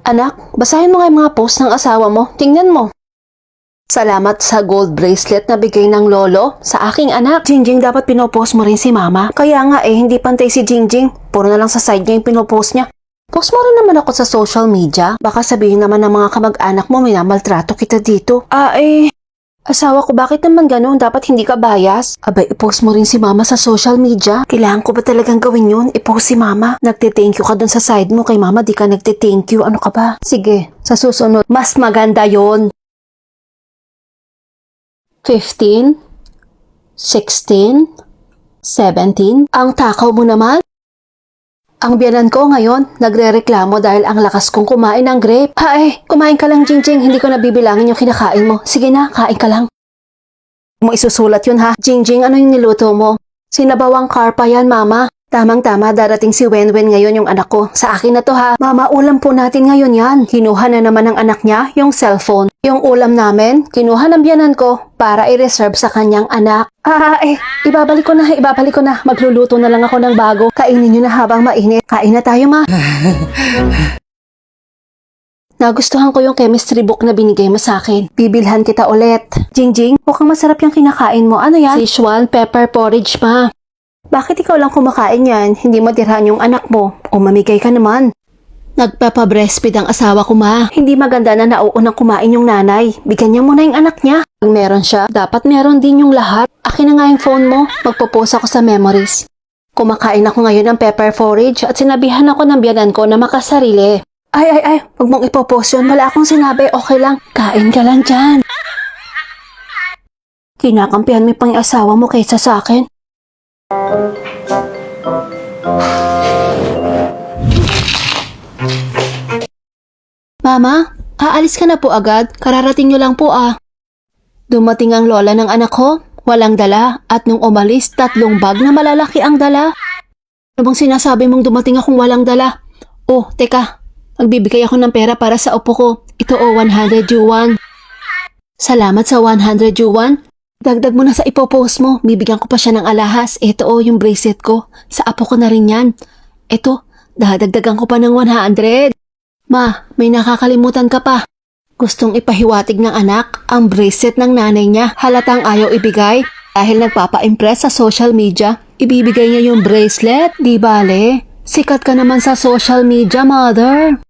Anak, basahin mo nga yung mga post ng asawa mo. Tingnan mo. Salamat sa gold bracelet na bigay ng lolo sa aking anak. Jingjing, dapat pinopost mo rin si mama. Kaya nga hindi pantay si Jingjing. Puro na lang sa side niya yung pinopost niya. Post mo rin naman ako sa social media. Baka sabihin naman ng mga kamag-anak mo minamaltrato kita dito. Asawa ko, bakit naman ganun? Dapat hindi ka bias. Abay, i-post mo rin si mama sa social media. Kailangan ko ba talagang gawin yun? I-post si mama. Nagte-thank you ka dun sa side mo. Kay mama, di ka nagte-thank you. Ano ka ba? Sige, sa susunod. Mas maganda yon. 15, 16, 17. Ang takaw mo naman? Ang biyanan ko ngayon, nagre-reklamo dahil ang lakas kong kumain ng grape. Kumain ka lang, Jingjing. Hindi ko nabibilangin yung kinakain mo. Sige na, kain ka lang. Huwag mo isusulat yun, ha? Jingjing, ano yung niluto mo? Sinabawang karpa yan, mama. Tamang-tama, darating si Wenwen ngayon yung anak ko. Sa akin na to, ha? Mama, ulam po natin ngayon yan. Kinuha na naman ng anak niya yung cellphone. Yung ulam namin, kinuha ng biyanan ko para i-reserve sa kanyang anak. Ibabalik ko na. Magluluto na lang ako ng bago. Kainin nyo na habang mainit. Kain na tayo, ma. Nagustuhan ko yung chemistry book na binigay mo sa akin. Bibilhan kita ulit. Jingjing, mukhang masarap yung kinakain mo. Ano yan? Sichuan pepper porridge, ma. Bakit ikaw lang kumakain yan? Hindi mo tirahan yung anak mo. O mamigay ka naman. Nagpapa-breastfeed ang asawa ko, ma. Hindi maganda na nauunang kumain yung nanay. Bigyan niya muna yung anak niya. Pag meron siya, dapat meron din yung lahat. Akin na nga yung phone mo. Magpo-post ako sa memories. Kumakain ako ngayon ng pepper porridge at sinabihan ako ng biyanan ko na makasarili. Huwag mong ipopost yun. Wala akong sinabi. Okay lang. Kain ka lang dyan. Kinakampihan mo pang yung asawa mo kaysa sa akin. Mama, aalis ka na po agad. Kararating nyo lang po Dumating ang lola ng anak ko. Walang dala. At nung umalis, 3 bag na malalaki ang dala. Ano bang sinasabi mong dumating akong walang dala? Oh, teka. Magbibigay ako ng pera para sa upo ko. Ito 100 yuan. Salamat sa 100 yuan. Dagdag mo na sa ipopost mo. Bibigyan ko pa siya ng alahas. Ito yung bracelet ko. Sa apo ko na rin yan. Ito, dadagdagan ko pa ng 100. Ma, may nakakalimutan ka pa. Gustong ipahiwatig ng anak ang bracelet ng nanay niya. Halatang ayaw ibigay dahil nagpapa-impress sa social media. Ibibigay niya yung bracelet. Di bale, sikat ka naman sa social media, mother.